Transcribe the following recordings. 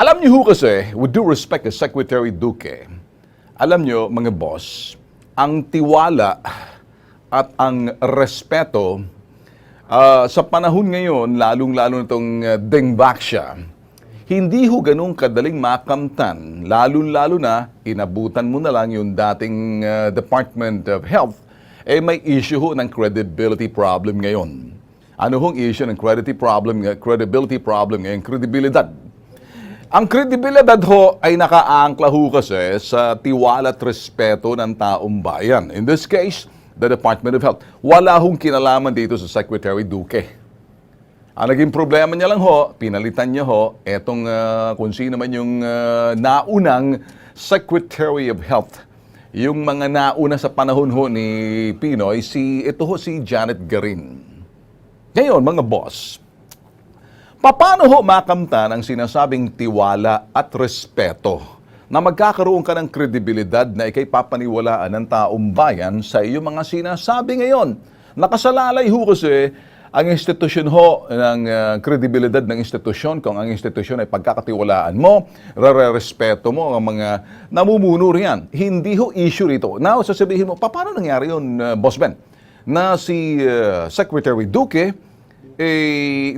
Alam niyo ho kasi, with due respect to Secretary Duque, alam niyo mga boss, ang tiwala at ang respeto sa panahon ngayon, lalong-lalo nitong dengbaksya, hindi ho ganun kadaling makamtan. Lalo-lalo na, inabutan mo na lang yung dating Department of Health, may issue ho ng credibility problem ngayon. Ano hong issue ng credibility problem ngayon? Kredibilidad. Ang kredibilidad ho ay nakaangkla ho kasi sa tiwala at respeto ng taong bayan. In this case, the Department of Health. Wala hong kinalaman dito sa Secretary Duque. Ang naging problema niya lang ho, pinalitan niya ho, etong kung sino man yung naunang Secretary of Health. Yung mga nauna sa panahon ho ni Pinoy, ito ho si Janet Garin. Ngayon, mga boss, paano ho makamtan ang sinasabing tiwala at respeto na magkakaroon ka ng kredibilidad na ikay papaniwalaan ng taong bayan sa iyong mga sinasabi ngayon? Nakasalalay ho kasi ang institusyon ho ng kredibilidad ng institusyon, kung ang institusyon ay pagkakatiwalaan mo, respeto mo ang mga namumuno riyan. Hindi ho issue rito. Now, sasabihin mo, paano nangyari yun, Boss Ben? Na si Secretary Duque,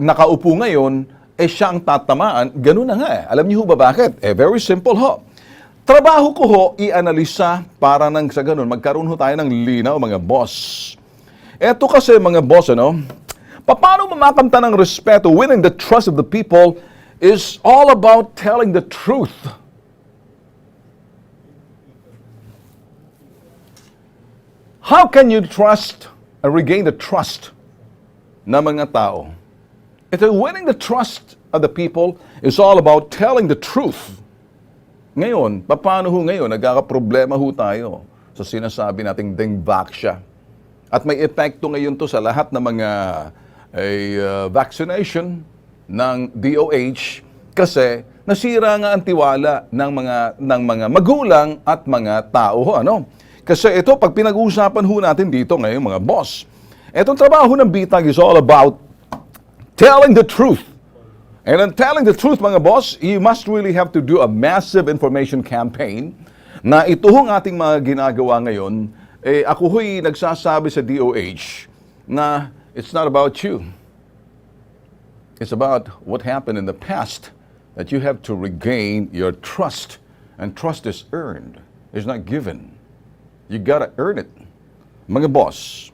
nakaupo ngayon, siya ang tatamaan. Ganun na nga eh. Alam niyo ho ba bakit? Very simple ho. Trabaho ko ho, i-analisa para nang sa ganun, magkaroon ho tayo ng linaw, mga boss. Eto kasi, mga boss, paano mamakamtan ng respeto? Winning the trust of the people is all about telling the truth. How can you trust and regain the trust ng mga tao? Winning the trust of the people is all about telling the truth. Ngayon, paano ho ngayon? Nagkakaproblema ho tayo sa sinasabi nating dengbaksya. At may epekto ngayon to sa lahat ng mga vaccination ng DOH kasi nasira nga ang tiwala ng mga magulang at mga tao ho, Kasi ito, pag pinag-uusapan ho natin dito ngayon, mga boss, itong trabaho ng BITAG is all about telling the truth. And in telling the truth, mga boss, you must really have to do a massive information campaign na ito hong ating mga ginagawa ngayon. Ako ho'y nagsasabi sa DOH na it's not about you. It's about what happened in the past that you have to regain your trust. And trust is earned. It's not given. You gotta earn it. Mga boss,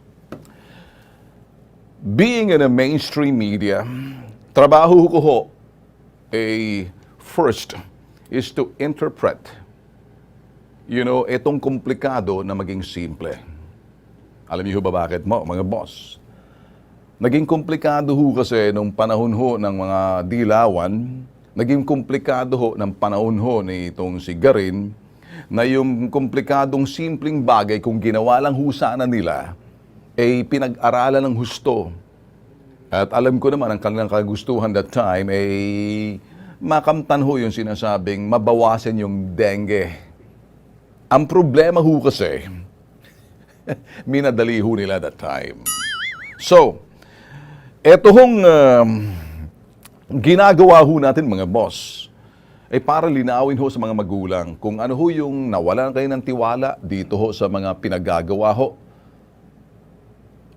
being in a mainstream media, trabaho ko ho, first is to interpret, itong komplikado na maging simple. Alam niyo ba bakit mo, mga boss? Naging komplikado ho kasi nung panahon ho ng mga dilawan, naging komplikado ho ng panahon ho ni itong si Garin, na yung komplikadong simpleng bagay kung ginawa lang ho sana nila, pinag-aralan ng husto. At alam ko naman, ang kanilang kagustuhan that time, makamtan ho yung sinasabing mabawasan yung dengue. Ang problema ho kasi, minadali ho nila that time. So, eto hong ginagawa ho natin, mga boss, para linawin ho sa mga magulang kung ano ho yung nawalan kayo ng tiwala dito ho sa mga pinagagawa ho.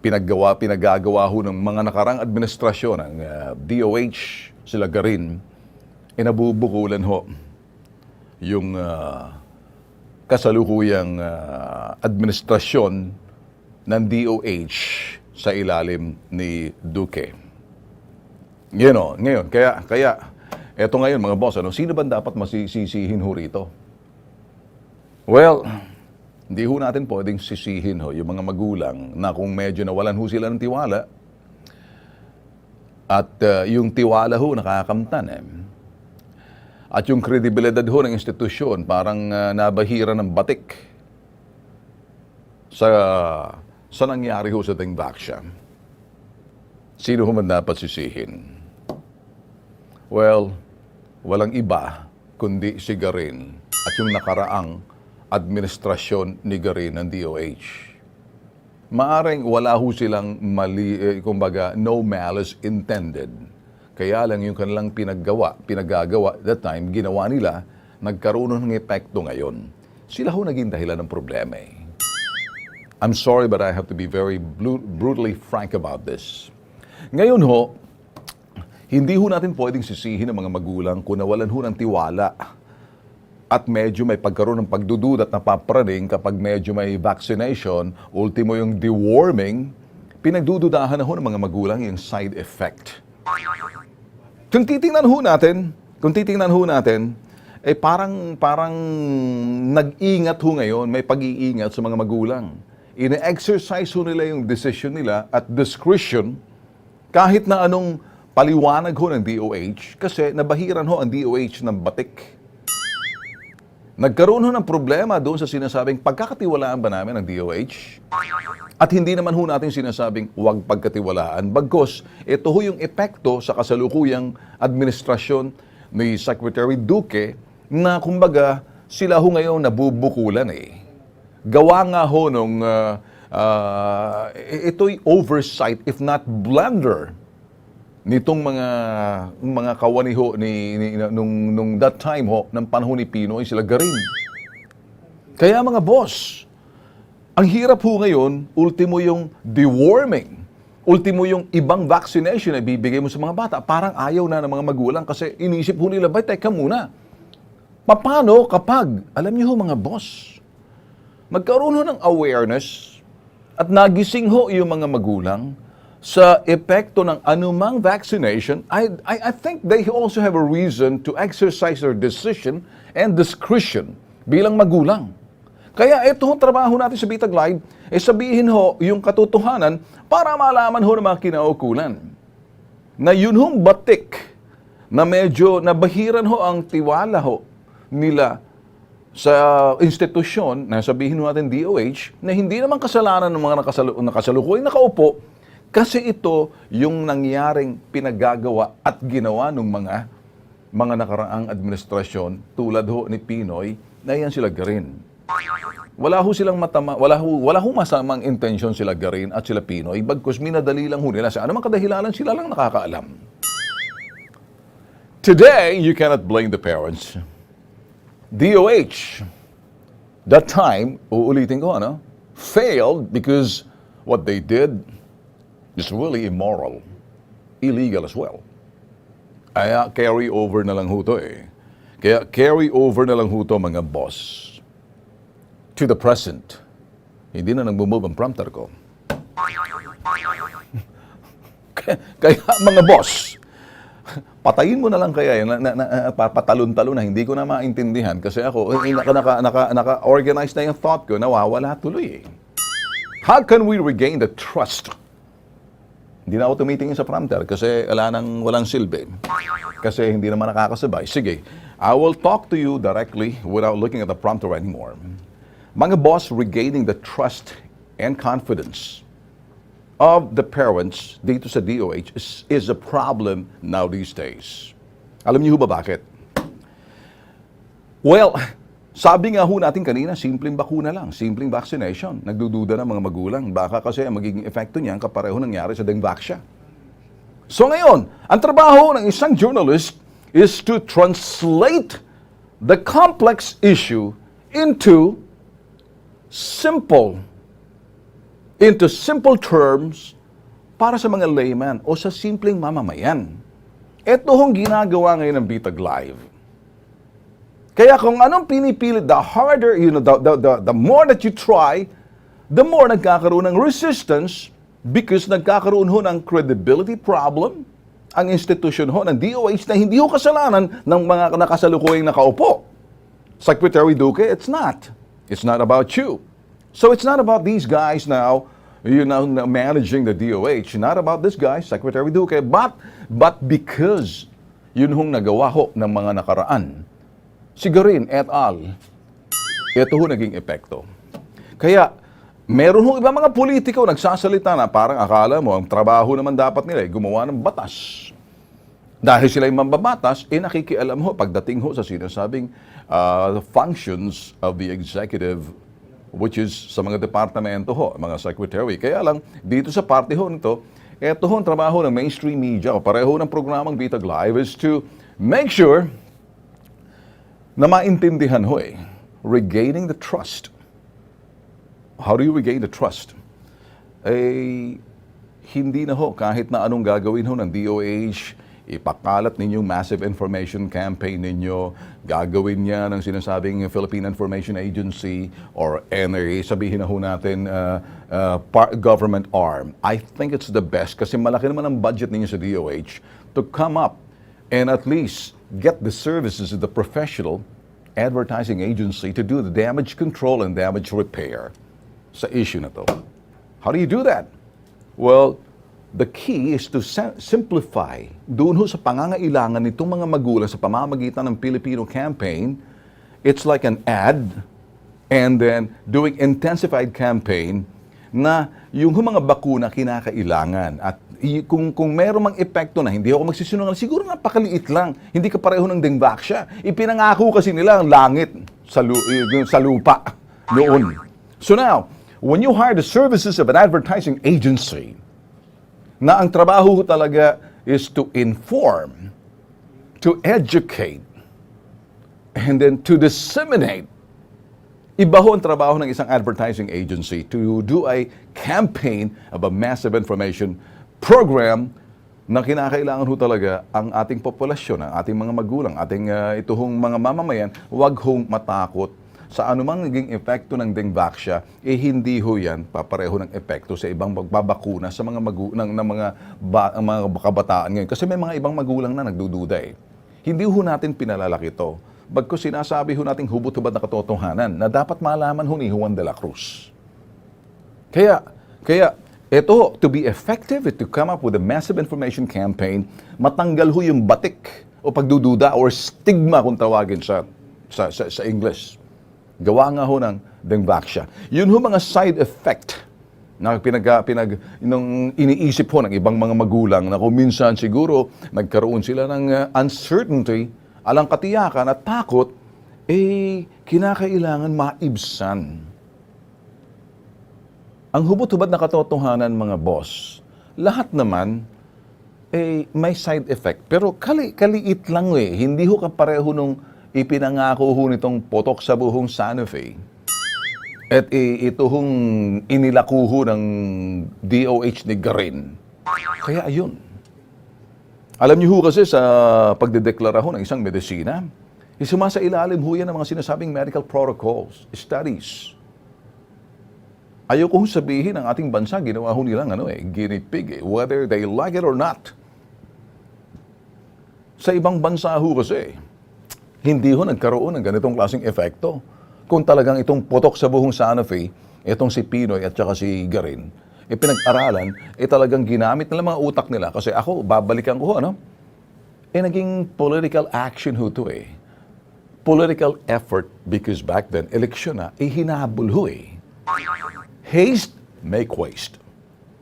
Pinagagawa ho ng mga nakarang administrasyon ng DOH, sila Garin, nabubukulan ho yung kasalukuyang administrasyon ng DOH sa ilalim ni Duque. Ngayon, kaya eto ngayon, mga boss, sino ba dapat masisisihin ho rito? Well, hindi ho natin pwedeng sisihin ho yung mga magulang na kung medyo nawalan ho sila ng tiwala at yung tiwala ho nakakamtan at yung kredibilidad ho ng institusyon parang nabahira ng batik sa nangyari ho sa dengbaksya. Sino ho man dapat sisihin? Well, walang iba kundi si Garin at yung nakaraang administrasyon ni Garin ng DOH. Maaring wala ho silang mali, kumbaga, no malice intended. Kaya lang yung kanilang pinagagawa that time, ginawa nila, nagkaroon ng epekto ngayon. Sila ho naging dahilan ng problema eh. I'm sorry but I have to be very brutally frank about this. Ngayon ho, hindi ho natin pwedeng sisihin ng mga magulang kung nawalan ho ng tiwala at medyo may pagkaroon ng pagdudud at napapraning kapag medyo may vaccination, ultimo yung deworming, pinagdududahan na ho ng mga magulang yung side effect. Kung titingnan ho natin, eh parang nag-ingat ho ngayon, may pag-iingat sa mga magulang. Ine-exercise ho nila yung decision nila at discretion kahit na anong paliwanag ho ng DOH kasi nabahiran ho ang DOH ng batik. Nagkaroon ho ng problema doon sa sinasabing pagkakatiwalaan ba namin ng DOH? At hindi naman ho natin sinasabing huwag pagkatiwalaan. Bagkus, ito ho yung epekto sa kasalukuyang administrasyon ni Secretary Duque na kumbaga sila ho ngayon nabubukulan eh. Gawa nga ho nung ito'y oversight if not blunder nitong mga kawani ho nung that time ho ng panahon ni Pinoy sila garin. Kaya mga boss, ang hirap ho ngayon, ultimo yung deworming, ultimo yung ibang vaccination na bibigay mo sa mga bata, parang ayaw na ng mga magulang kasi inisip ho nila, bay, teka muna. Paano kapag, alam niyo ho mga boss, magkaroon ho ng awareness at nagising ho yung mga magulang sa epekto ng anumang vaccination, I think they also have a reason to exercise their decision and discretion bilang magulang. Kaya ito ho trabaho natin sa BITAG Live, sabihin ho yung katotohanan para malaman ho ng mga kinaukulan. Na yun hong batik na medyo nabahiran ho ang tiwala ho nila sa institusyon na sabihin ho natin DOH na hindi naman kasalanan ng mga nakasalukuy nakaupo. Kasi ito yung nangyaring pinagagawa at ginawa ng mga nakaraang administrasyon tulad ho ni Pinoy na yan sila garin. Wala ho masamang intensyon sila garin at sila Pinoy bagkus minadali lang ho nila. Sa anumang kadahilanan sila lang nakakaalam. Today, you cannot blame the parents. DOH, that time, uulitin ko, failed because what they did is really immoral, illegal as well. Kaya carry over na lang ho to eh. Kaya carry over na lang ho to mga boss. To the present. Hindi na nag-move ang prompter ko. Kaya mga boss, patayin mo na lang kaya yan, patalon-talon na hindi ko na maintindihan kasi ako, naka-organize na yung thought ko, nawawala tuloy eh. How can we regain the trust? Hindi na ako tumitingin sa prompter kasi walang silbi. Kasi hindi naman nakakasabay. Sige, I will talk to you directly without looking at the prompter anymore. Mga boss, regaining the trust and confidence of the parents dito sa DOH is a problem now these days. Alam niyo ba bakit? Well, sabi nga ho natin kanina, simpleng bakuna lang, simpleng vaccination. Nagdududa ng mga magulang. Baka kasi ang magiging epekto niyan kapareho nangyari sa Dengvaxia. So ngayon, ang trabaho ng isang journalist is to translate the complex issue into simple terms para sa mga layman o sa simpleng mamamayan. Ito hong ginagawa ngayon ng BITAG Live. Kaya kung anong pinipilit, the harder, the more that you try, the more nagkakaroon ng resistance because nagkakaroon ho ng credibility problem ang institusyon ho ng DOH na hindi ho kasalanan ng mga nakasalukuyang nakaupo. Secretary Duque, it's not. It's not about you. So it's not about these guys now, managing the DOH. Not about this guy, Secretary Duque, but because yun hong nagawa ho ng mga nakaraan. Sigarin et al. Ito ho naging epekto. Kaya, meron hong ibang mga politiko nagsasalita na parang akala mo, ang trabaho naman dapat nila ay gumawa ng batas. Dahil sila yung mambabatas, nakikialam ho pagdating ho sa sinasabing functions of the executive, which is sa mga departamento ho, mga secretary. Kaya lang, dito sa party ho nito, Ito ho ang trabaho ng mainstream media o pareho ng programang BITAG Live is to make sure na maintindihan ho regaining the trust. How do you regain the trust? Hindi na ho kahit na anong gagawin ho ng DOH, ipakalat ninyong massive information campaign ninyo, gagawin niya ng sinasabing Philippine Information Agency or NRA, sabihin na ho natin government arm. I think it's the best kasi malaki naman ang budget ninyo sa DOH to come up and at least get the services of the professional advertising agency to do the damage control and damage repair sa issue na to. How do you do that? Well, the key is to simplify doon ho sa pangangailangan nitong mga magulang sa pamamagitan ng Filipino campaign. It's like an ad and then doing intensified campaign na yung mga bakuna kinakailangan. At kung meron mang epekto na hindi ako magsisinungaling, siguro napakaliit lang. Hindi ka pareho ng dengvaksya. Ipinangako kasi nila ang langit sa lupa noon. So now, when you hire the services of an advertising agency, na ang trabaho talaga is to inform, to educate, and then to disseminate. Iba ho ang trabaho ng isang advertising agency to do a campaign of a massive information program na kinakailangan ho talaga ang ating populasyon, ang ating mga magulang, ating ituhong mga mamamayan, huwag hong matakot sa anumang naging epekto ng dengvaksya, hindi ho yan papareho ng epekto sa ibang magbabakuna sa mga mga kabataan ngayon. Kasi may mga ibang magulang na nagdududa Hindi ho natin pinalalaki ito. Bagkus sinasabi ho nating hubot-hubad na katotohanan na dapat malaman ho ni Juan de la Cruz. Kaya ito, to be effective, to come up with a massive information campaign, matanggal ho yung batik o pagdududa or stigma kung tawagin sa English. Gawa nga ho ng dengvaksya. Yun ho mga side effect na nung iniisip ho ng ibang mga magulang na kung minsan siguro nagkaroon sila ng uncertainty, alang katiyakan at takot, kinakailangan maibsan. Ang hubot-hubad na katotohanan, mga boss, lahat naman may side effect. Pero kaliit lang Hindi ho kapareho nung ipinangako ho nitong potok sa buhong Santa Fe. At ito hong inilako ho ng DOH ni Garin. Kaya ayun. Alam niyo ho kasi sa pagdedeklara ho ng isang medisina, sumasailalim ho yan ng mga sinasabing medical protocols, studies. Ayoko kong sabihin ng ating bansa, ginawa ho nilang guinea pig, whether they like it or not. Sa ibang bansa ho kasi, hindi ho nagkaroon ng ganitong klaseng epekto. Kung talagang itong putok sa buhong Santa Fe, itong si Pinoy at saka si Garin, pinag-aralan, talagang ginamit nila mga utak nila. Kasi ako, babalikan ko ho, naging political action ho to Political effort because back then, eleksyon na, hinabol ho Haste, make waste.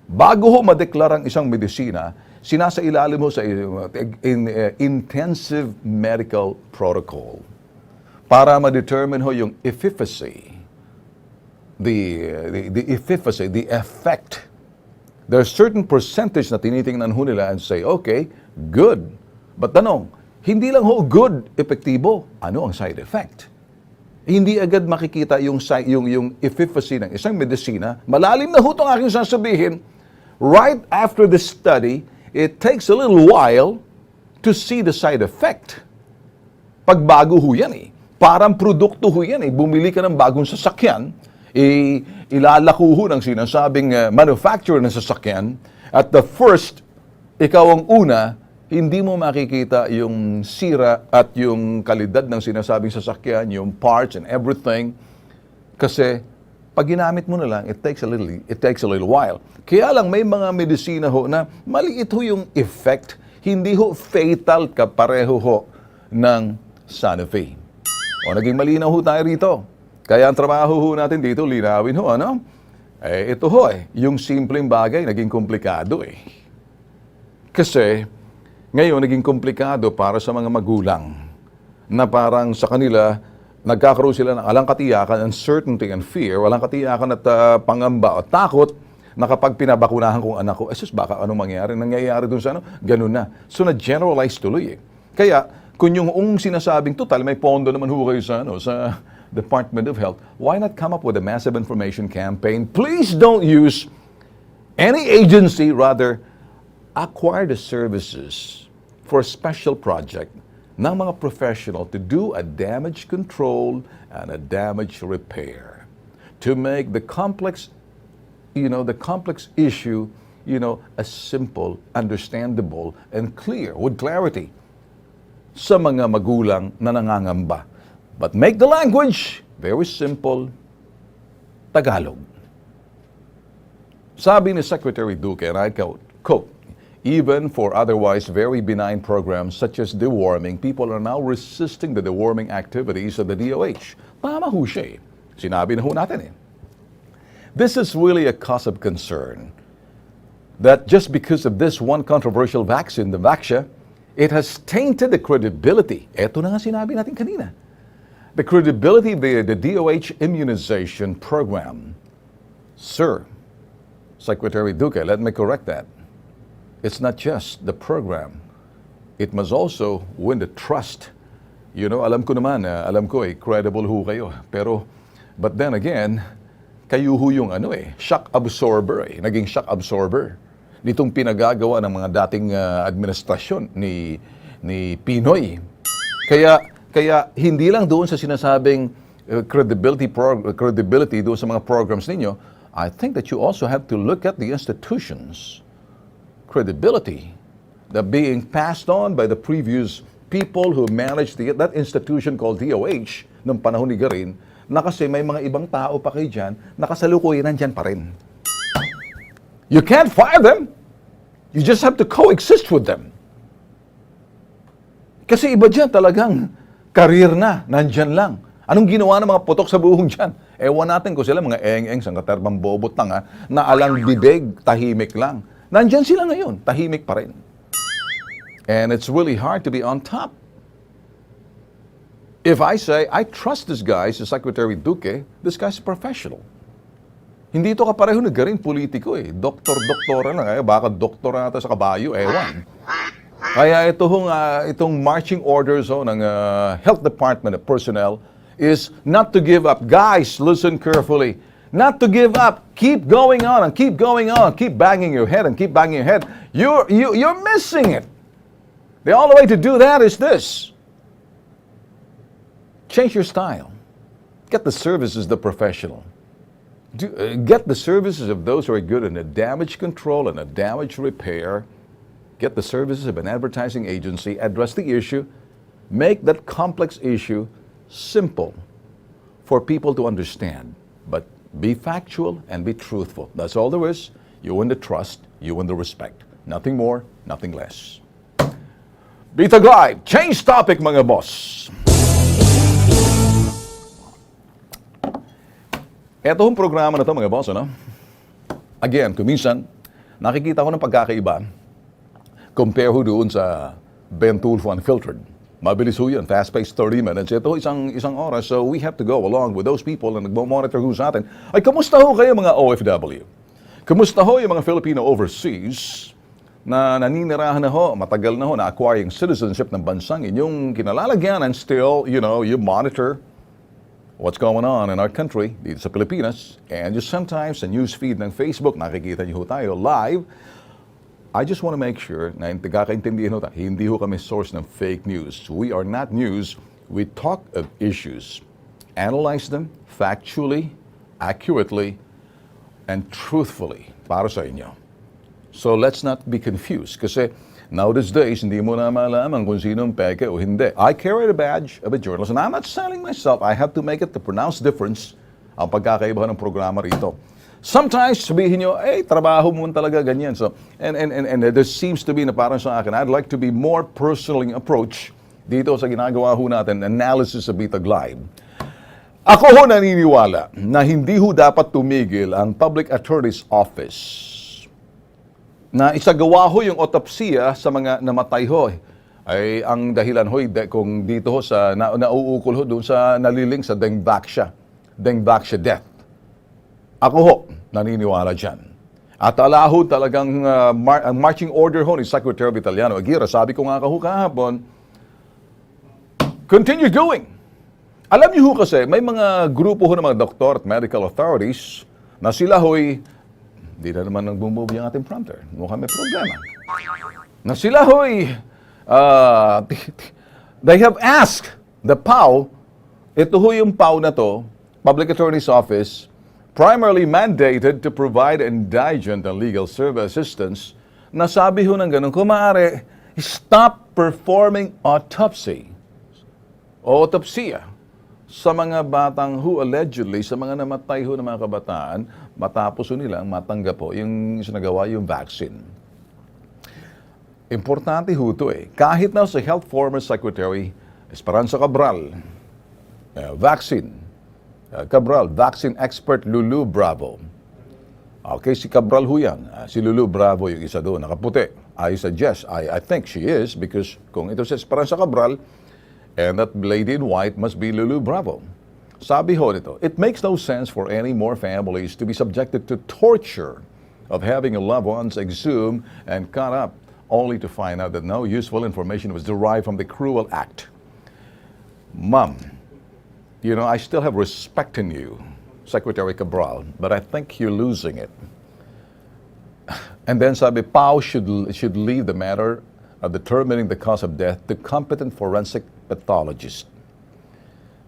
Bago ho madeklarang isang medisina, sinasailalim ho sa intensive medical protocol para ma-determine ho yung efficacy, the efficacy, the effect. There's certain percentage na tinitingnan ho nila and say, okay, good. But tanong, hindi lang ho good, epektibo. Ano ang side effect? Hindi agad makikita yung efficacy ng isang medisina. Malalim na ho itong aking sasabihin. Right after the study, it takes a little while to see the side effect. Pagbago ho yan Parang produkto ho yan Bumili ka ng bagong sasakyan, ilalako ho ng sinasabing manufacturer ng sasakyan. At the first, ikaw ang una, hindi mo makikita yung sira at yung kalidad ng sinasabing sasakyan, yung parts and everything. Kasi pag ginamit mo na lang, it takes a little while. Kaya lang may mga medisina ho na maliit ho yung effect, hindi ho fatal kapareho ho ng Santa Fe. O naging malinaw ho tayo rito. Kaya ang trabaho ho natin dito, linawin ho, ito ho yung simpleng bagay, naging komplikado Kasi ngayon, naging komplikado para sa mga magulang na parang sa kanila, nagkakaroon sila ng alang katiyakan, uncertainty and fear, walang katiyakan at pangamba o takot na kapag pinabakunahan kong anak ko, sus, baka anong mangyayari? Nangyayari dun sa ano? Ganun na. So, na-generalize tuloy eh. Kaya, kung yung sinasabing, total, may pondo naman ho kayo sa, sa Department of Health, why not come up with a massive information campaign? Please don't use any agency, rather, acquire the services for a special project ng mga professional to do a damage control and a damage repair. To make the complex issue, as simple, understandable, and clear, with clarity sa mga magulang na nangangamba. But make the language very simple, Tagalog. Sabi ni Secretary Duque, and I quote, even for otherwise very benign programs such as deworming, people are now resisting the deworming activities of the DOH. Tama ho siya eh. Sinabi na ho natin eh. This is really a cause of concern that just because of this one controversial vaccine, the Vaxia, it has tainted the credibility. Ito na nga sinabi natin kanina. The credibility of the DOH immunization program. Sir, Secretary Duque, let me correct that. It's not just the program. It must also win the trust. Alam ko naman, credible ho kayo. But then again, kayo ho yung shock absorber naging shock absorber. Nitong pinagagawa ng mga dating administrasyon ni Pinoy. Kaya hindi lang doon sa sinasabing credibility doon sa mga programs ninyo, I think that you also have to look at the institutions' credibility that being passed on by the previous people who managed that institution called DOH noong panahon ni Garin, na kasi may mga ibang tao pa kayo dyan, nakasalukuyan nandyan pa rin. You can't fire them. You just have to coexist with them. Kasi iba dyan talagang career na, nandyan lang. Anong ginawa ng mga putok sa buhong dyan? Ewan natin kung sila mga eng-eng, sangkaterbang bobot tanga, na alang bibig, tahimik lang. Nandyan sila ngayon, tahimik pa rin. And it's really hard to be on top. If I say, I trust this guy, si Secretary Duque, this guy's a professional. Hindi ito kapareho na garing politiko eh. Doktor-doktora lang. Baka doktor ata sa kabayo, ewan. Kaya itong marching orders ng Health Department of Personnel is not to give up. Guys, listen carefully. Not to give up. Keep going on and keep going on. Keep banging your head and keep banging your head. You're missing it. The only way to do that is this. Change your style. Get the services of the professional. Get the services of those who are good in a damage control and a damage repair. Get the services of an advertising agency. Address the issue. Make that complex issue simple for people to understand. But be factual and be truthful. That's all there is. You win the trust, you win the respect. Nothing more, nothing less. BITAG Live, change topic mga boss. Ito yung programa na to mga boss, Again, kuminsan, nakikita ko ng pagkakaiba compare ho doon sa Ben Tulfo Unfiltered. Mabilis ho yun, fast-paced 30 minutes. Ito isang oras, so we have to go along with those people na nagmo-monitor ho sa atin. Ay, kamusta ho kayo mga OFW? Kamusta ho yung mga Filipino overseas na naninirahan na ho, matagal na ho, na-acquire yung citizenship ng bansang inyong kinalalagyan and still, you monitor what's going on in our country, dito sa Pilipinas. And just sometimes sa news feed ng Facebook, nakikita niyo ho tayo live. I just want to make sure na kakaintindihan ho tayo, hindi ho kami source ng fake news. We are not news. We talk of issues, analyze them factually, accurately, and truthfully para sa inyo. So let's not be confused kasi nowadays, hindi mo na malaman kung sinong peke o hindi. I carry the badge of a journalist and I'm not selling myself. I have to make it the pronounced difference ang pagkakaiba ng programa rito. Sometimes sabihin nyo, trabaho mo talaga ganyan. So, and there seems to be na parang sa akin, I'd like to be more personally approach dito sa ginagawa ho natin, analysis sa BITAG Live. Ako ho naniniwala na hindi ho dapat tumigil ang Public Attorney's Office na isagawa ho yung autopsiya sa mga namatay ho. Ay ang dahilan ho kung dito ho sa nauukol ho doon sa naliling sa Dengue Vaxia death. Ako ho naniniwala dyan. At alaho talagang ang marching order ho ni Secretary Vitaliano Aguirre, sabi ko nga kahapon, continue going. Alam niyo ho kasi, may mga grupo ho ng mga doktor at medical authorities na sila ho'y, hindi na naman nag-move yung ating prompter. Mukhang may problema. Na sila ho'y, they have asked the PAO, ito ho yung PAO na to, Public Attorney's Office, primarily mandated to provide indigent and legal service assistance, na sabi ho ng ganun, kung maaari, stop performing autopsya sa mga batang who allegedly, sa mga namatay ho ng mga kabataan, matapos ho nilang matanggap po yung sinagawa yung vaccine. Importante ho ito eh. Kahit na sa Health former Secretary Esperanza Cabral, Cabral, vaccine expert Lulu Bravo. Okay, si Cabral ho yan. Si Lulu Bravo yung isa doon, nakaputi. I suggest, I think she is, because kung ito si Esperanza Cabral, and that lady in white must be Lulu Bravo. Sabi ho nito, it makes no sense for any more families to be subjected to torture of having a loved one's exhumed and cut up, only to find out that no useful information was derived from the cruel act. Ma'am, you know, I still have respect in you, Secretary Cabral, but I think you're losing it. And then sabi, PAO should leave the matter of determining the cause of death to competent forensic pathologists.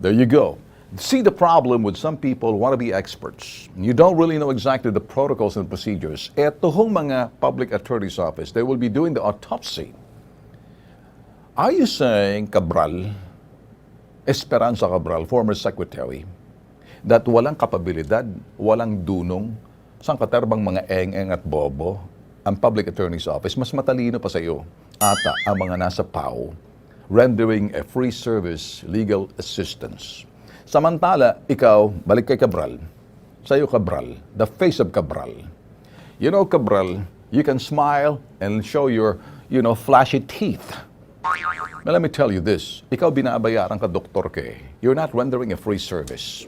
There you go. See the problem with some people who want to be experts. You don't really know exactly the protocols and procedures. Eto hong mga public attorney's office, they will be doing the autopsy. Are you saying, Cabral, Esperanza Cabral, former secretary, that walang kapabilidad, walang dunong, sangkaterbang mga eng-eng at bobo, ang public attorney's office, mas matalino pa sa iyo ata ang mga nasa PAO, rendering a free service legal assistance. Samantala, ikaw, balik kay Cabral, sa iyo Cabral, the face of Cabral. You know, Cabral, you can smile and show your, flashy teeth. Now, let me tell you this. Ikaw binabayaran ka, doktor ka. You're not rendering a free service.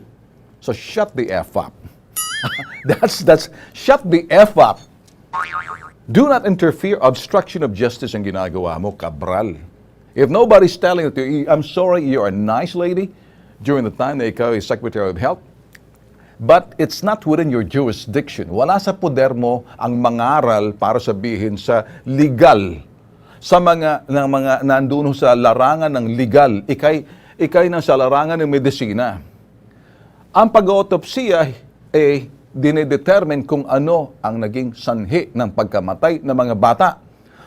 So shut the F up. That's shut the F up. Do not interfere. Obstruction of justice ang ginagawa mo, Cabral. If nobody's telling it to you, I'm sorry, you're a nice lady during the time na ikaw is Secretary of Health, but it's not within your jurisdiction. Wala sa poder mo ang mangaral para sabihin sa legal, sa mga nandun sa larangan ng legal, ikay nasa larangan ng medisina. Ang pag-autopsiya dinedetermine kung ano ang naging sanhi ng pagkamatay ng mga bata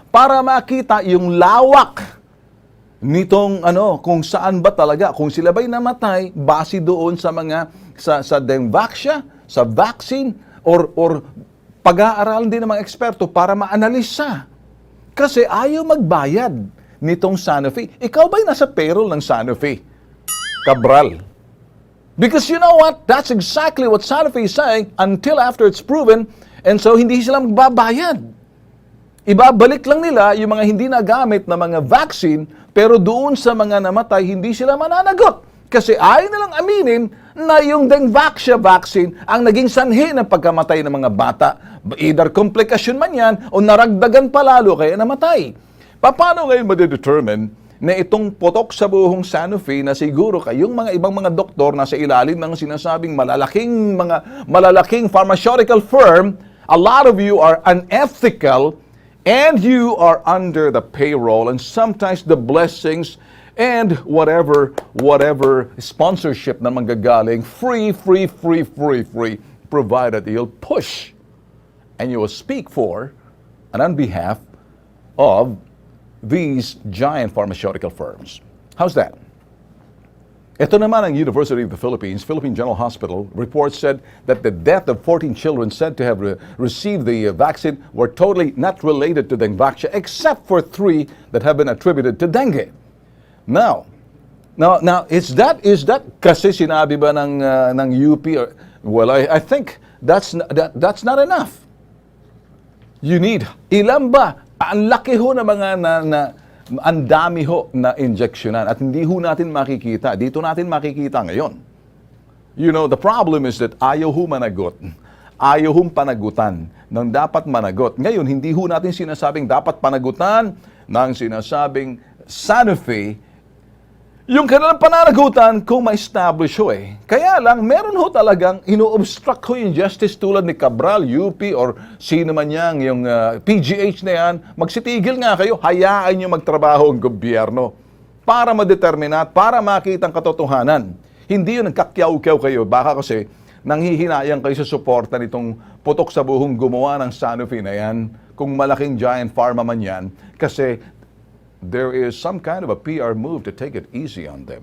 para makita yung lawak nitong kung saan ba talaga, kung sila ba'y namatay base doon sa mga sa dengvaxia, sa vaccine or pag-aaralan din ng mga eksperto para maanalisa. Kasi ayaw magbayad nitong Sanofi. Ikaw ba'y nasa payroll ng Sanofi, Cabral? Because you know what? That's exactly what Sanofi is saying until after it's proven, and so hindi sila magbabayad. Ibabalik lang nila yung mga hindi nagamit na mga vaccine, pero doon sa mga namatay, hindi sila mananagot. Kasi ayaw nilang aminin na yung Dengvaxia vaccine ang naging sanhi ng pagkamatay ng mga bata. Either komplikasyon man yan o naragdagan palalo kaya namatay. Paano ngayon ma-determine na itong potok sa buhong Sanofi na siguro kayong mga ibang mga doktor na sa ilalim ng sinasabing malalaking pharmaceutical firm, a lot of you are unethical and you are under the payroll and sometimes the blessings and whatever sponsorship na manggagaling, free, provided you'll push and you will speak for and on behalf of these giant pharmaceutical firms. How's that? Ito naman ang University of the Philippines, Philippine General Hospital, report said that the death of 14 children said to have received the vaccine were totally not related to Dengvaxia, except for 3 that have been attributed to dengue. Now, is that kasi sinabi ba ng UP? Well, I think that's not enough. You need, ilan ba? Ang laki ho na mga ang dami ho na injeksyonan at hindi ho natin makikita. Dito natin makikita ngayon. You know, the problem is that ayaw ho managot. Ayaw hong panagutan ng dapat managot. Ngayon, hindi ho natin sinasabing dapat panagutan ng sinasabing Santa Fe yung kanilang pananagutan kung ma-establish ho eh. Kaya lang, meron ho talagang ino-obstruct ho yung justice tulad ni Cabral, UP, or sino man yung PGH na yan. Magsitigil nga kayo, hayaan nyo magtrabaho ang gobyerno para madetermina at para makita ang katotohanan. Hindi yun nagkakyaw-kyaw kayo. Baka kasi nanghihinayang kayo sa suporta nitong putok sa buhong gumawa ng Sanofi na yan, kung malaking giant pharma man yan, kasi there is some kind of a PR move to take it easy on them.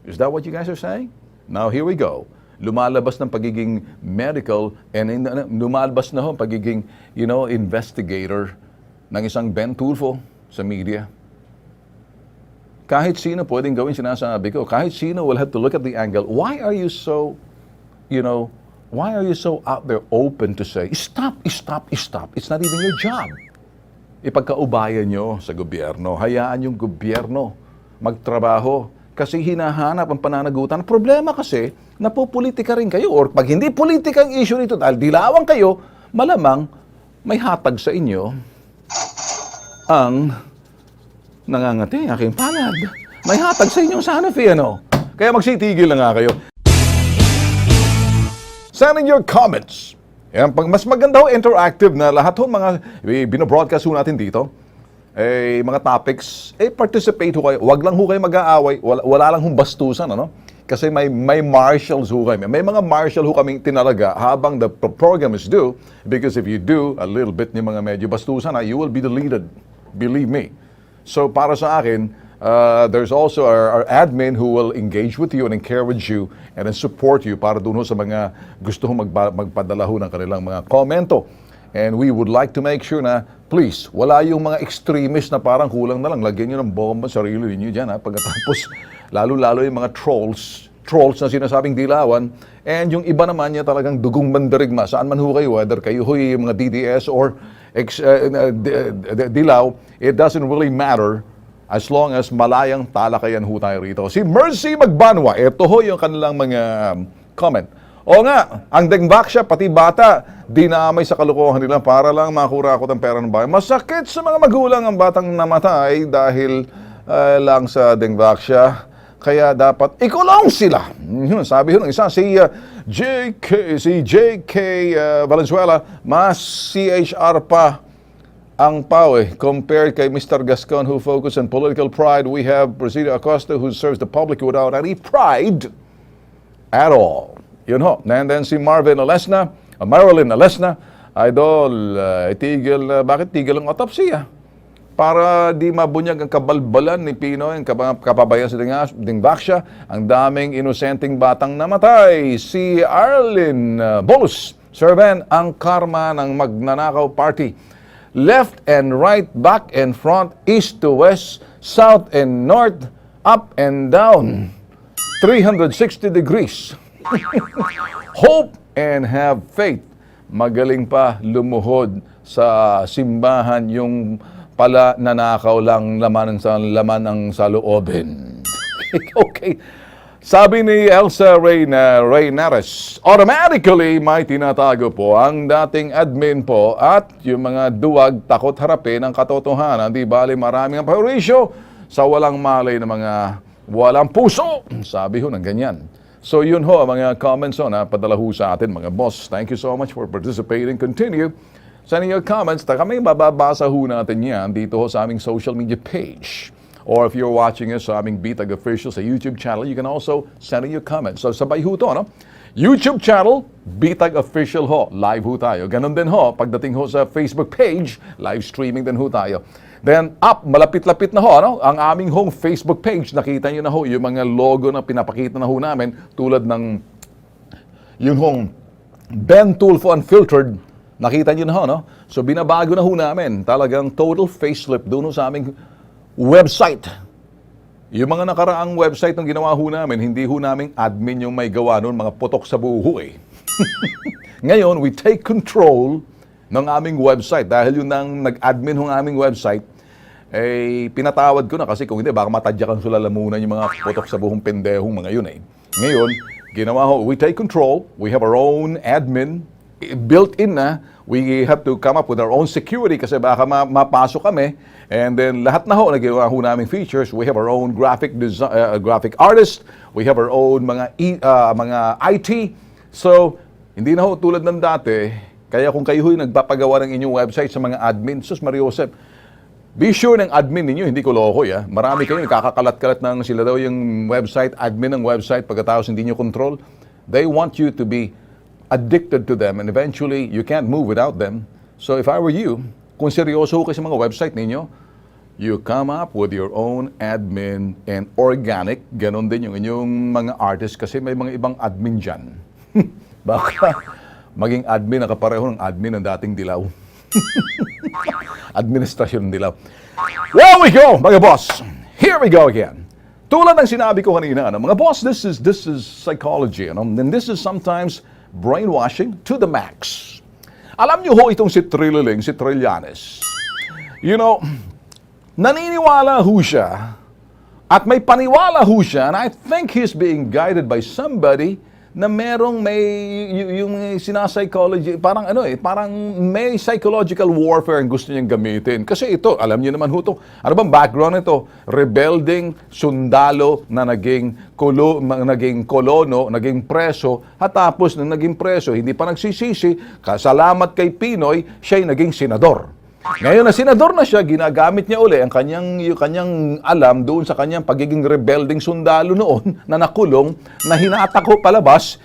Is that what you guys are saying? Now, here we go. Lumalabas ng pagiging medical and lumalabas na ho pagiging, investigator ng isang Ben Tulfo sa media. Kahit sino pwedeng gawin sinasabi ko. Kahit sino will have to look at the angle. Why are you so, why are you so out there open to say, stop. It's not even your job. Ipagkaubayan nyo sa gobyerno. Hayaan yung gobyerno magtrabaho. Kasi hinahanap ang pananagutan. Problema kasi, napopolitika rin kayo. Or pag hindi politika ang issue nito, dahil dilawang kayo, malamang may hatag sa inyo ang nangangati, aking palad. May hatag sa inyong Sanofi, Kaya magsitigil na nga kayo. Send in your comments. Yan, mas maganda ho, interactive na lahat ho mga binobroadcast ho natin dito. Mga topics, participate ho kayo. Wag lang ho kayo mag-aaway. Wala lang ho bastusan, Kasi may marshals ho kayo. May mga marshal ho kaming tinalaga habang the program is due. Because if you do a little bit ng mga medyo bastusan, you will be deleted. Believe me. So para sa akin, there's also our admin who will engage with you and encourage you and then support you para doon sa mga gusto magpadala ho ng kanilang mga komento. And we would like to make sure na, please, wala yung mga extremists na parang kulang na lang. Lagyan nyo ng bomba sa sarili niyo dyan. Pagkatapos, lalo-lalo yung mga trolls na sinasabing dilawan. And yung iba naman niya talagang dugong mandarigma. Saan man ho kayo, whether kayo ho yung mga DDS or dilaw, it doesn't really matter. As long as malayang talakayan ho tayo rito. Si Mercy Magbanwa, ito ho yung kanilang mga comment. O nga, ang Dengvaksya, pati bata, dinamay sa kalukuhan nila para lang makurakot ang pera ng bayan. Masakit sa mga magulang ang batang namatay dahil lang sa Dengvaksya. Kaya dapat ikulong sila. Sabi ho ng isa, si JK Valenzuela, mas CHR pa ang pao compared kay Mr. Gascon who focused on political pride. We have Presidio Acosta who serves the public without any pride at all. Yun ho. And then si Marilyn Alesna, idol, bakit tigil ang autopsya? Para di mabunyag ang kabalbalan ni Pinoy, ang kapabayan sa Dengvaksya, ang daming inosenteng batang namatay. Si Arlene Bolus, servant ang karma ng magnanakaw party. Left and right, back and front, east to west, south and north, up and down. 360 degrees. Hope and have faith. Magaling pa lumuhod sa simbahan yung pala nanakaw lang laman ng saloobin. Okay. Sabi ni Elsa Reynares, automatically may tinatago po ang dating admin po at yung mga duwag takot harapin ang katotohanan. Di bali maraming ang pahorisyo sa walang malay na mga walang puso. Sabi ho ng ganyan. So yun ho, mga comments na padala ho sa atin mga boss. Thank you so much for participating. Continue sending your comments. Kami bababasa ho natin yan dito ho sa aming social media page. Or if you're watching us sa aming BITAG Official sa YouTube channel, you can also send in your comments. So sabay ho to, YouTube channel, BITAG Official ho. Live ho tayo. Ganon din ho, pagdating ho sa Facebook page, live streaming din ho tayo. Then malapit-lapit na ho, ang aming home Facebook page. Nakita nyo na ho yung mga logo na pinapakita na ho namin tulad ng yung hong Ben Tulfo Unfiltered. Nakita nyo na ho, So binabago na ho namin. Talagang total facelift doon ho sa aming website. Yung mga nakaraang website ng ginawa ho namin, hindi ho namin admin yung may gawa nun, mga putok sa buho Ngayon, we take control ng aming website. Dahil yun ang nag-admin ng aming website, pinatawad ko na kasi kung hindi, baka matadyakan sila lamunan yung mga putok sa buhong pendehong mga yun Ngayon, ginawa ho, we take control, we have our own admin built-in na, we have to come up with our own security kasi baka mapasok kami. And then lahat na nagawa ho naming features. We have our own graphic artist. We have our own mga IT. So, hindi na ho tulad ng dati. Kaya kung kayo ho'y nagpapagawa ng inyong website sa mga admin, sus Mariosep, be sure ng admin ninyo, hindi ko loko ya. Marami kayo nakakakalat-kalat ng sila daw yung website, admin ng website, pagkatapos hindi nyo control. They want you to be addicted to them and eventually you can't move without them. So if I were you, kung seryoso kayo sa mga website ninyo, you come up with your own admin and organic. Ganon din yung inyong mga artists kasi may mga ibang admin dyan. Baka maging admin na kapareho ng admin ng dating Dilaw. Administrasyon ng Dilaw. There we go, mga boss. Here we go again. Tulad ng sinabi ko kanina, mga boss, this is psychology. And this is sometimes brainwashing to the max. Alam niyo ho itong si Trillanes. You know, naniniwala ho siya at may paniwala ho siya and I think he's being guided by somebody na merong yung sinapsychology, parang parang may psychological warfare ang gusto niyang gamitin. Kasi ito, alam niyo naman ho ito, ano bang background nito? Rebelding sundalo na naging kolono, naging preso, at tapos nung naging preso, hindi pa nagsisisi, kasalamat kay Pinoy, siya'y naging senador. Ngayon na senador na siya, ginagamit niya uli ang kanyang alam doon sa kanyang pagiging rebelding sundalo noon na nakulong, na hinatakot palabas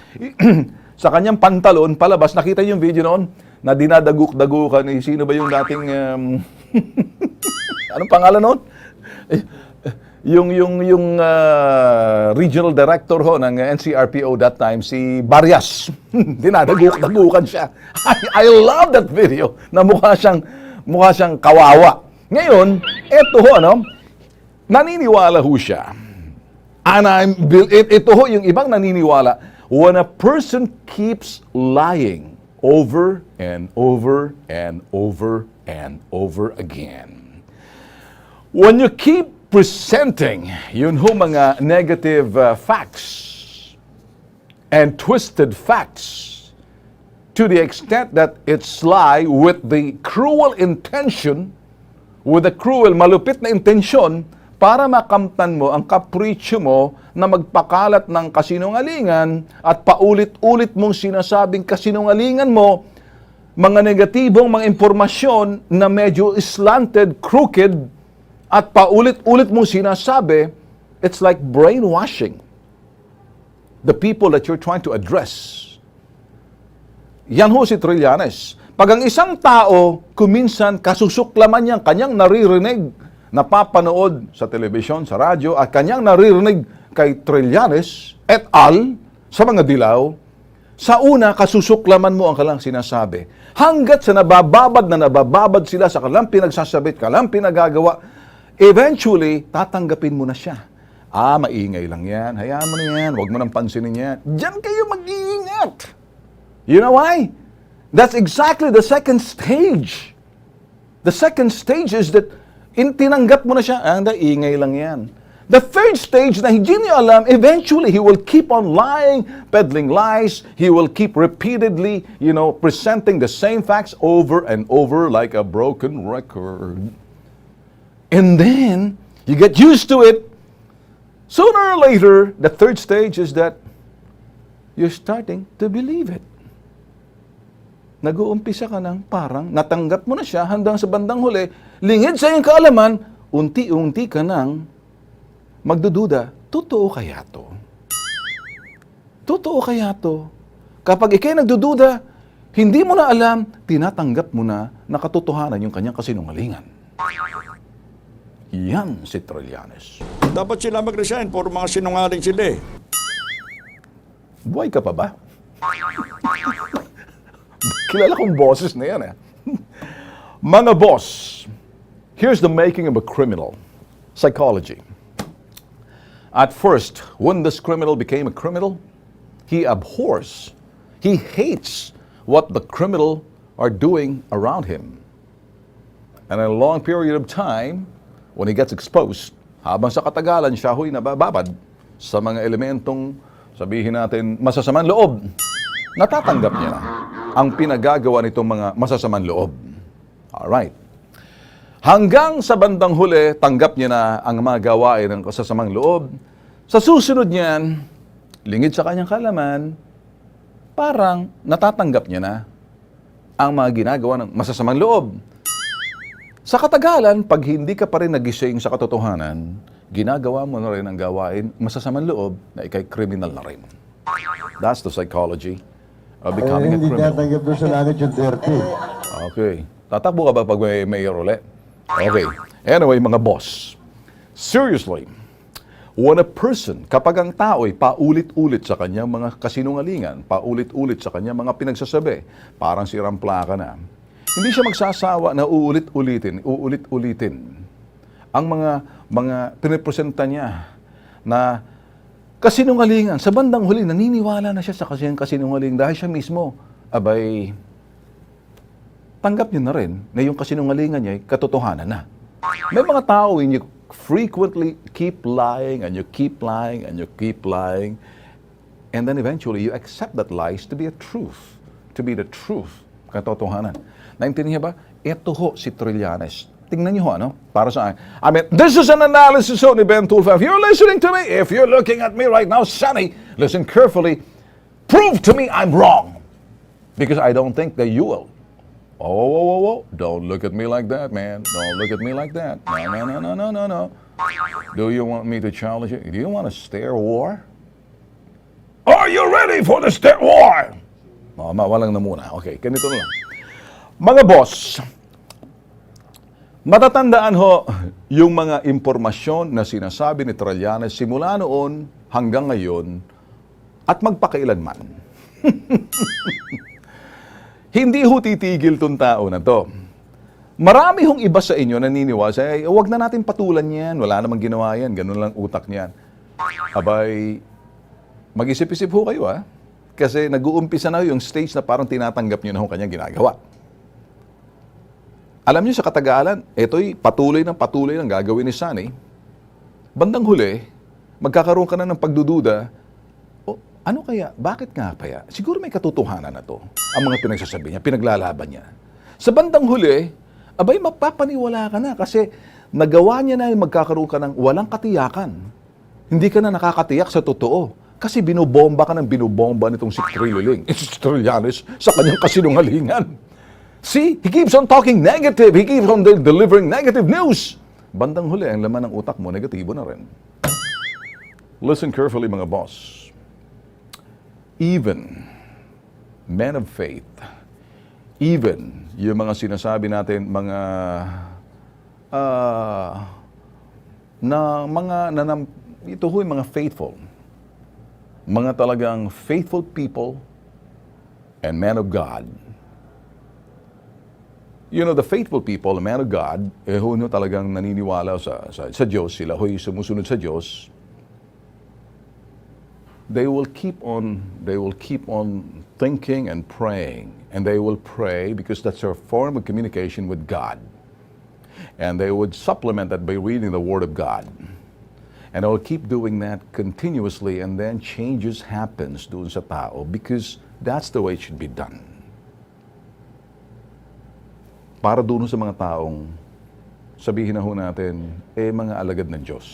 sa kanyang pantalon palabas. Nakita niyo yung video noon na dinadaguk-dagukan ni sino ba yung dating anong pangalan noon? Yung regional director ho ng NCRPO that time, si Barrias. Dinadaguk-dagukan siya. I love that video na mukha siyang kawawa. Ngayon, eto ho, naniniwala ho siya. Ito ho, yung ibang naniniwala, when a person keeps lying over and over and over and over again. When you keep presenting, yun ho mga negative facts and twisted facts, to the extent that it's lie with the cruel intention, malupit na intensyon para makamtan mo ang kapritsyo mo na magpakalat ng kasinungalingan at paulit-ulit mong sinasabing kasinungalingan mo, mga negatibong mga impormasyon na medyo slanted, crooked, at paulit-ulit mong sinasabi. It's like brainwashing the people that you're trying to address. Yan ho si Trillanes. Pag ang isang tao, kuminsan kasusuklaman niyang kanyang naririnig, napapanood sa telebisyon, sa radyo, at kanyang naririnig kay Trillanes et al. Sa mga Dilaw, sa una, kasusuklaman mo ang kanilang sinasabi. Hanggat sa nabababad sila sa kanilang pinagsasabit, kanilang pinagagawa, eventually, tatanggapin mo na siya. Maingay lang yan. Hayaan mo na yan. Huwag mo nang pansinin yan. Diyan kayo mag-iingat. You know why? That's exactly the second stage. The second stage is that tinanggap mo na siya, ingay lang yan. The third stage na hindi niyo alam, eventually he will keep on lying, peddling lies. He will keep repeatedly, presenting the same facts over and over like a broken record. And then, you get used to it. Sooner or later, the third stage is that you're starting to believe it. Nag-uumpisa ka ng parang natanggap mo na siya hanggang sa bandang huli, lingid sa iyong kaalaman, unti-unti ka nang magdududa, totoo kaya to? Totoo kaya to? Kapag ikay nagdududa, hindi mo na alam, tinatanggap mo na katotohanan yung kanyang kasinungalingan. Yan si Trillanes. Dapat sila mag-resign for mga sinungaling sila eh. Buhay ka pa ba? Kilala kong bosses na yan eh. Mga boss, here's the making of a criminal. Psychology. At first, when this criminal became a criminal, he abhors, he hates what the criminal are doing around him. And in a long period of time, when he gets exposed, habang sa katagalan siya ho'y nabababad sa mga elementong, sabihin natin, masasamang loob, natatanggap niya na ang pinagagawa nitong mga masasamang loob. Alright. Hanggang sa bandang huli, tanggap niya na ang mga gawain ng masasamang loob. Sa susunod niyan, lingid sa kanyang kalaman, parang natatanggap niya na ang mga ginagawa ng masasamang loob. Sa katagalan, pag hindi ka pa rin nagising sa katotohanan, ginagawa mo na rin ang gawain masasamang loob na ikay criminal na rin. That's the psychology of becoming a Hindi criminal. natanggap doon sa langit yung 30. Okay. Tatakbo ka ba pag may mayor ulit? Okay. Anyway, mga boss, seriously, when a person, kapag ang tao ay paulit-ulit sa kanyang mga kasinungalingan, paulit-ulit sa kanyang mga pinagsasabi, parang sirang plaka na, hindi siya magsasawa na uulit-ulitin ang mga pinipresenta niya na kasinungalingan. Sa bandang huli, naniniwala na siya sa kasinungalingan dahil siya mismo, abay, tanggap niya na rin na yung kasinungalingan niya ay katotohanan na. May mga tao when you frequently keep lying and you keep lying and you keep lying, and then eventually you accept that lies to be a truth, to be the truth, katotohanan. Naintindihan ba? Ito ho si Trillanes. Tingnan niyo ho, ano? Para saan? I mean, this is an analysis on Event Tool 5. If you're listening to me, if you're looking at me right now, Sonny, listen carefully. Prove to me I'm wrong. Because I don't think that you will. Oh. Don't look at me like that, man. Don't look at me like that. No. Do you want me to challenge you? Do you want a stare war? Are you ready for the stare war? Oh, mawalang na muna. Okay, ganito na lang. Mga boss, matatandaan ho yung mga impormasyon na sinasabi ni Trillanes simula noon hanggang ngayon at magpakailanman. Hindi ho titigil tong tao na to. Marami hong iba sa inyo naniniwala sa, huwag na natin patulan yan, wala namang ginawa yan, ganun lang utak niyan. Abay, mag-isip-isip ho kayo ha. Kasi nag-uumpisa na yung stage na parang tinatanggap niyo na ho kanyang ginagawa. Alam niyo sa katagalan, ito'y patuloy ng gagawin ni Sunny. Bandang huli, magkakaroon ka na ng pagdududa, ano kaya, bakit nga kaya? Siguro may katotohanan na to, ang mga pinagsasabi niya, pinaglalaban niya. Sa bandang huli, abay mapapaniwala ka na kasi nagawa niya na yung magkakaroon ka ng walang katiyakan. Hindi ka na nakakatiyak sa totoo. Kasi binobomba ka ng binobomba nitong si Trillanes sa kanyang kasinungalingan. See, he keeps on talking negative. He keeps on delivering negative news. Bandang huli, ang laman ng utak mo, negatibo na rin. Listen carefully, mga boss. Even men of faith, even yung mga sinasabi natin, ito ho yung mga faithful. Mga talagang faithful people and men of God. You know, the faithful people, the man of God, talagang naniniwala sa Diyos, sila ho'y sumusunod sa Diyos, they will keep on thinking and praying. And they will pray because that's their form of communication with God. And they would supplement that by reading the Word of God. And I will keep doing that continuously, and then changes happens doon sa tao because that's the way it should be done. Para doon sa mga taong sabihin na ho natin, mga alagad ng Diyos.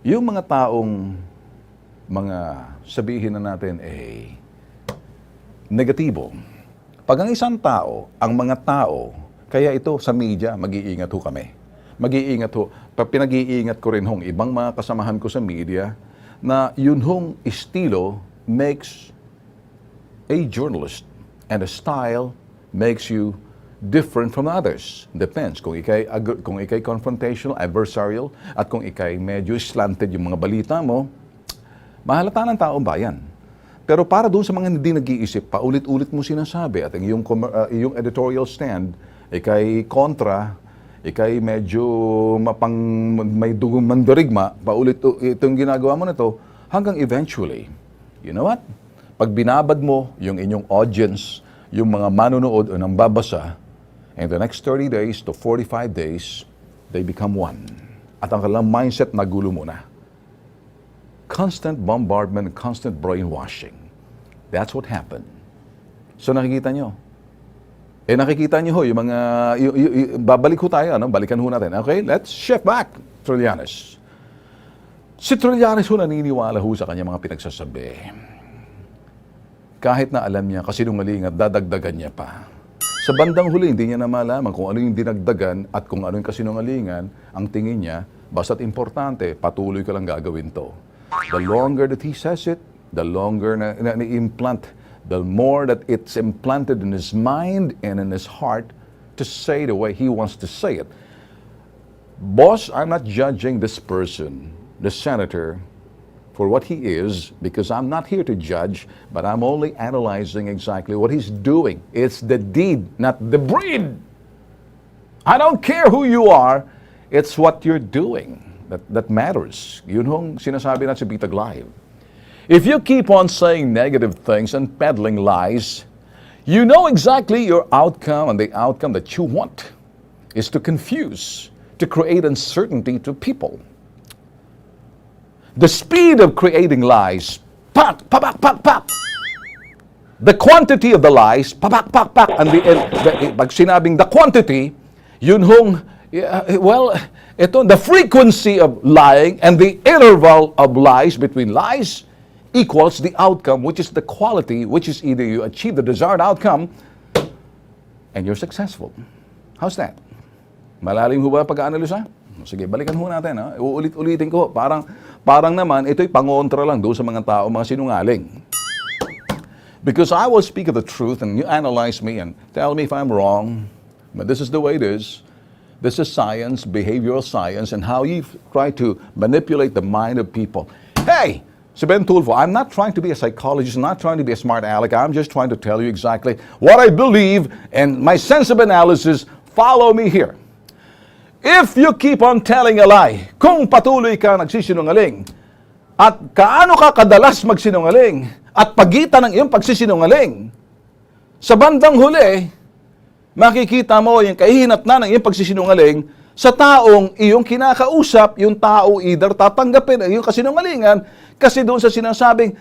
Yung mga taong sabihin na natin, negatibo. Pag ang isang tao, ang mga tao, kaya ito sa media, mag-iingat ho kami. Mag-iingat ho. Pinag-iingat ko rin hong ibang mga kasamahan ko sa media na yun hong estilo makes a journalist and a style makes you different from others. Depends kung ikay confrontational, adversarial, at kung ikay medyo slanted yung mga balita mo, mahalata ng taong bayan. Pero para doon sa mga hindi nag-iisip, paulit-ulit mo sinasabi at yung iyong editorial stand, ikay kontra, ikay medyo may dugong mandarigma, itong ginagawa mo na to, hanggang eventually, you know what? Pag binabad mo yung inyong audience, yung mga manonood o nang babasa, in the next 30 days to 45 days, they become one. At ang kanilang mindset, nagulo mo na. Constant bombardment, constant brainwashing. That's what happened So nakikita nyo. Nakikita nyo ho, yung mga, babalik ho tayo, ano? Balikan ho natin. Okay, let's shift back, Trillanes. Si Trillanes ho naniniwala ho sa kanya mga pinagsasabi. Kahit na alam niya, kasinungaling at dadagdagan niya pa. Sa bandang huli, hindi niya na malaman kung ano yung dinagdagan at kung ano yung kasinungalingan, ang tingin niya, basta't importante, patuloy ka lang gagawin to. The longer that he says it, the longer na implant, the more that it's implanted in his mind and in his heart to say the way he wants to say it. Boss, I'm not judging this person, the senator, for what he is, because I'm not here to judge, but I'm only analyzing exactly what he's doing. It's the deed, not the breed. I don't care who you are, it's what you're doing that matters. Yun hong sinasabi natin sa BITAG Live. If you keep on saying negative things and peddling lies, you know exactly your outcome, and the outcome that you want is to confuse, to create uncertainty to people. The speed of creating lies, pak, pak, pak, pak. The quantity of the lies, pak, pak, pak, and pag sinabing the quantity, yun hong, the frequency of lying and the interval of lies between lies equals the outcome, which is the quality, which is either you achieve the desired outcome and you're successful. How's that? Malalim ho ba pag-aanalisa? Sige, balikan ho natin. Ha? Uulit-ulitin ko. Parang naman, ito'y pangontra lang doon sa mga tao, mga sinungaling. Because I will speak of the truth and you analyze me and tell me if I'm wrong. But this is the way it is. This is science, behavioral science, and how you try to manipulate the mind of people. Hey! Si Ben Tulfo, I'm not trying to be a psychologist, I'm not trying to be a smart aleck, I'm just trying to tell you exactly what I believe and my sense of analysis. Follow me here. If you keep on telling a lie, kung patuloy ka nagsisinungaling, at kaano ka kadalas magsinungaling, at pagitan ng iyong pagsisinungaling, sa bandang huli, makikita mo yung kahihinatnan ng iyong pagsisinungaling sa taong iyong kinakausap, yung tao either tatanggapin ang iyong kasinungalingan, kasi doon sa sinasabing,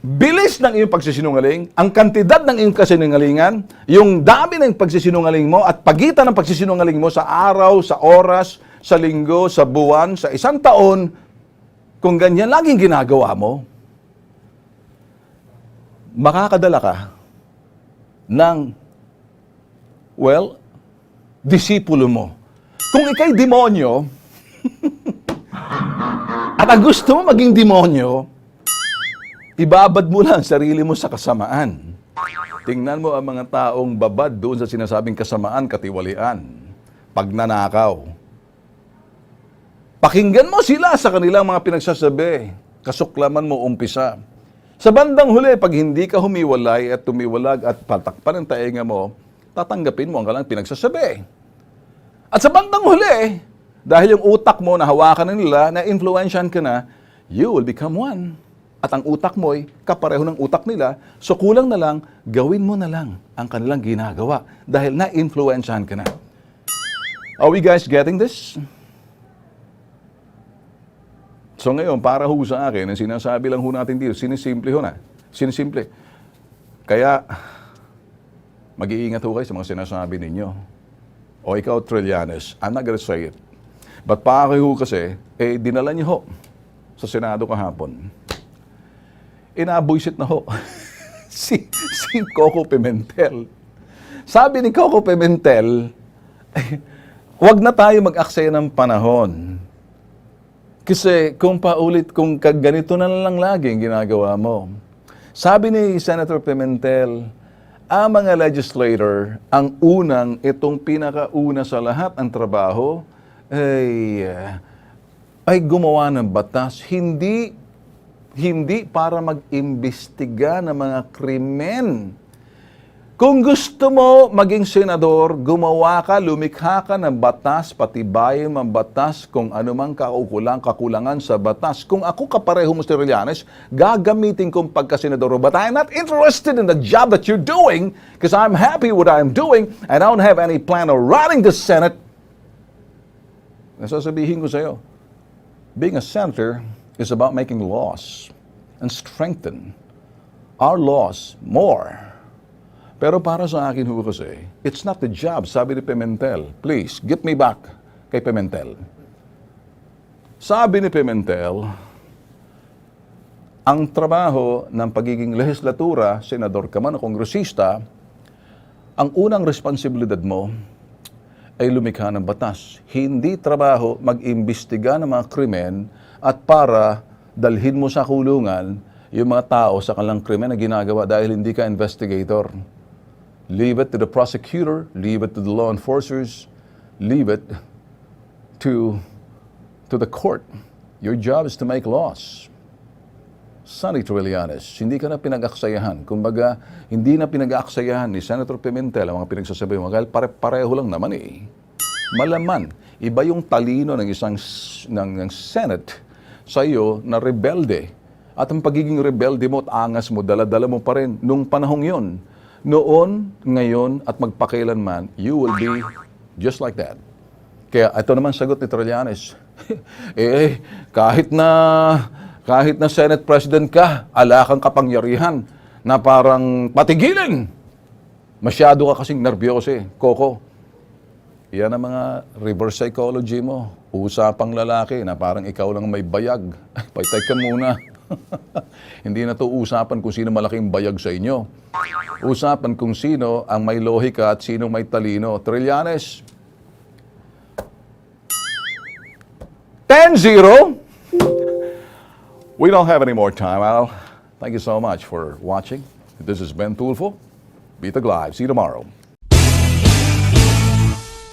bilis ng iyong pagsisinungaling, ang kantidad ng iyong kasinungalingan, yung dami ng pagsisinungaling mo at pagitan ng pagsisinungaling mo sa araw, sa oras, sa linggo, sa buwan, sa isang taon, kung ganyan laging ginagawa mo, makakadala ka ng, disipulo mo. Kung ikay demonyo, at ang gusto mo maging demonyo, ibabad mo lang sarili mo sa kasamaan. Tingnan mo ang mga taong babad doon sa sinasabing kasamaan, katiwalian, pagnanakaw. Pakinggan mo sila sa kanilang mga pinagsasabi. Kasuklaman mo umpisa. Sa bandang huli, pag hindi ka humiwalay at tumiwalag at patakpan ang tainga mo, tatanggapin mo ang kalang pinagsasabi. At sa bandang huli, dahil yung utak mo na hawakan na nila, na-influensyan ka na, you will become one. At ang utak mo ay kapareho ng utak nila, so kulang na lang, gawin mo na lang ang kanilang ginagawa dahil na-influensyan ka na. Are we guys getting this? So ngayon, para ho sa akin, ang sinasabi lang ho natin dito, sinisimple ho na. Sinisimple. Kaya, mag-iingat ho kayo sa mga sinasabi ninyo. O ikaw, Trillanes, I'm not gonna say it. But ho kasi, dinala niyo ho sa Senado kahapon. Inabuisit na ho si Coco Pimentel. Sabi ni Coco Pimentel, wag na tayo mag-aksaya ng panahon. Kasi kung ganito na lang laging ginagawa mo. Sabi ni Senator Pimentel, ang mga legislator, ang itong pinakauna sa lahat ang trabaho, ay gumawa ng batas, hindi para mag-imbestiga ng mga krimen. Kung gusto mo maging senador, gumawa ka, lumikha ka ng batas, patibayin ang batas kung anumang kakulangan sa batas. Kung ako kapareho mo, Trillanes, gagamitin kong pagkasenador. But I'm not interested in the job that you're doing because I'm happy with what I'm doing and I don't have any plan of running the Senate. Nasasabihin ko sa iyo, being a senator is about making laws and strengthen our laws more. Pero para sa akin ho kasi, it's not the job, sabi ni Pimentel. Please, get me back kay Pimentel. Sabi ni Pimentel, ang trabaho ng pagiging lehislatura, senador ka man o kongresista, ang unang responsibilidad mo ay lumikha ng batas. Hindi trabaho mag-imbestiga ng mga krimen at para dalhin mo sa kulungan yung mga tao sa kanilang krimen na ginagawa dahil hindi ka investigator. Leave it to the prosecutor, leave it to the law enforcers, leave it to the court. Your job is to make laws. Sonny Trillanes, hindi ka na pinag-aksayahan. Kumbaga, hindi na pinag-aksayahan ni Senator Pimentel ang mga pinagsasabi mo. Dahil pareho lang naman eh. Malaman, iba yung talino ng isang ng Senate sa iyo na rebelde. At ang pagiging rebelde mo at angas mo, dala-dala mo pa rin nung panahong yon. Noon, ngayon, at magpakailanman, you will be just like that. Kaya ito naman sagot ni Trillanes. Kahit na Senate President ka, ala kang kapangyarihan na parang patigilin. Masyado ka kasing nervyoso eh, Coco. Yan ang mga reverse psychology mo. Usapang lalaki na parang ikaw lang may bayag. Patay ka muna. Hindi na to usapan kung sino malaking bayag sa inyo. Usapan kung sino ang may lohika at sino may talino. Trillanes, 10-0. We don't have any more time, Al. Thank you so much for watching. This is Ben Tulfo, BITAG Live. See you tomorrow.